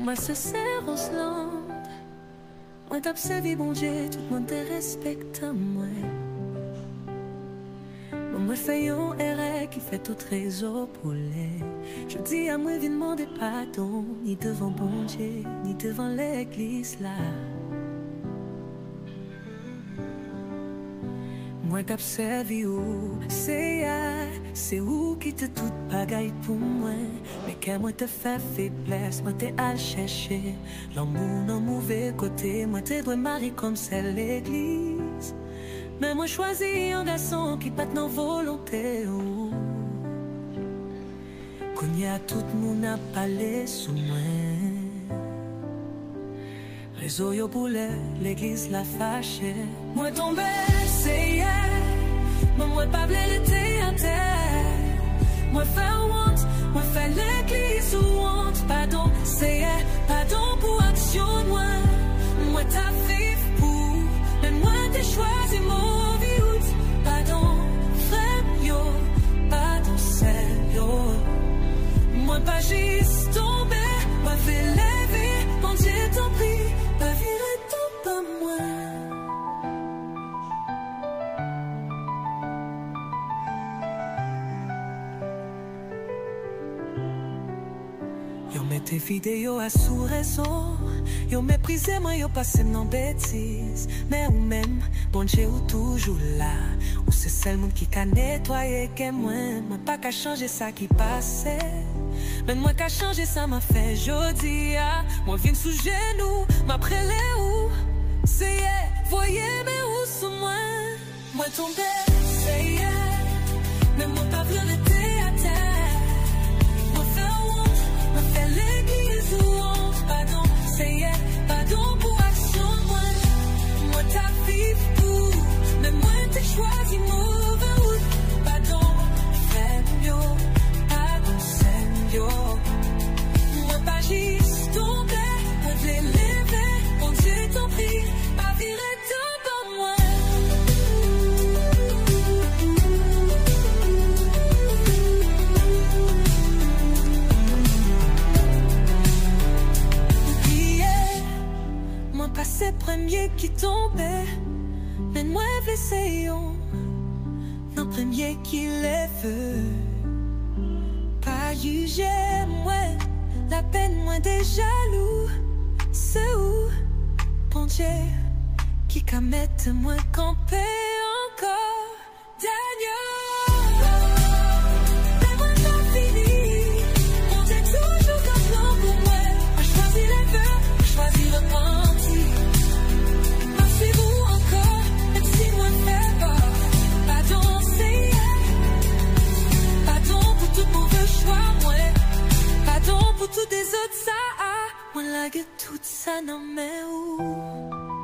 Moi, c'est Roseland. Moi, t'observe, bon Dieu, tout le monde te respecte, moi. Moi, fais un erreur qui fait tout trésor pour les. Je dis à moi, viens demander pardon, ni devant bon Dieu, ni devant l'église là. Moi, t'observe où, c'est où qui te tout bagaille pour moi. Mais quand moi te fait faiblesse, moi t'es à chercher. L'amour non mauvais côté, moi t'es doit marier comme c'est l'église. Mais moi choisis un garçon qui pas de volonté. Qu'on y a tout le monde à parler sous moi. Réseau yo boulet, l'église la fâchée. Moi tombé, c'est hier. Mais moi pas blé l'été à terre. Moi faire honte, moi faire l'église ou honte. Pardon, c'est hier. Pardon pour action, moi t'as vivre pour. Mais moi t'ai choisi mauvais route. Pardon, frère yo. Pardon, c'est yo. Moi pas juste tombé. Moi fait lever, bon Dieu t'en prie. Pas virer tout pas moi. Yo mets tes vidéos à sous-raison. Yo méprisé moi, yo passé dans bêtises. Mais ou même, bon Dieu ou toujours là. Ou c'est celle monde qui qu'a nettoyé que moi. Moi pas qu'à changer ça qui passait. Mais moi qu'à changer ça m'a fait jodi. Moi viens sous genou, m'après les où. C'est yeah, voyez mais où sous moi. Moi tombé, c'est yeah. Mais moi pas vu l'été à terre. Moi faire honte, moi faire l'église ou honte. Pardon, c'est yeah. Pardon pour action, moi t'as vivre pour. Mais moi t'ai choisi mauvais route. Pardon, frère yo. Pardon, c'est yo. Moi pas juste tombé, moi je l'ai levé. Bon Dieu t'en prie, pas virer tout pour moi. Moi pas c'est premier qui tombait. Mais moi l'essayons. Non premier qui les veut. Pas juger moi. La peine moins des jaloux. C'est où, bon Dieu, qui qu'a mettre moins campé encore. Daniel. Mais moi pas fini. Bon Dieu toujours comme plan pour moi. Moi choisis les vœux, choisis le menti. Marchez-vous encore, même si moi fais pas. Pardon, c'est hier. Pardon pour tout mauvais choix, moi. Pardon pour tous des autres, ça a. Moi, la gueule, tout ça, non, mais où?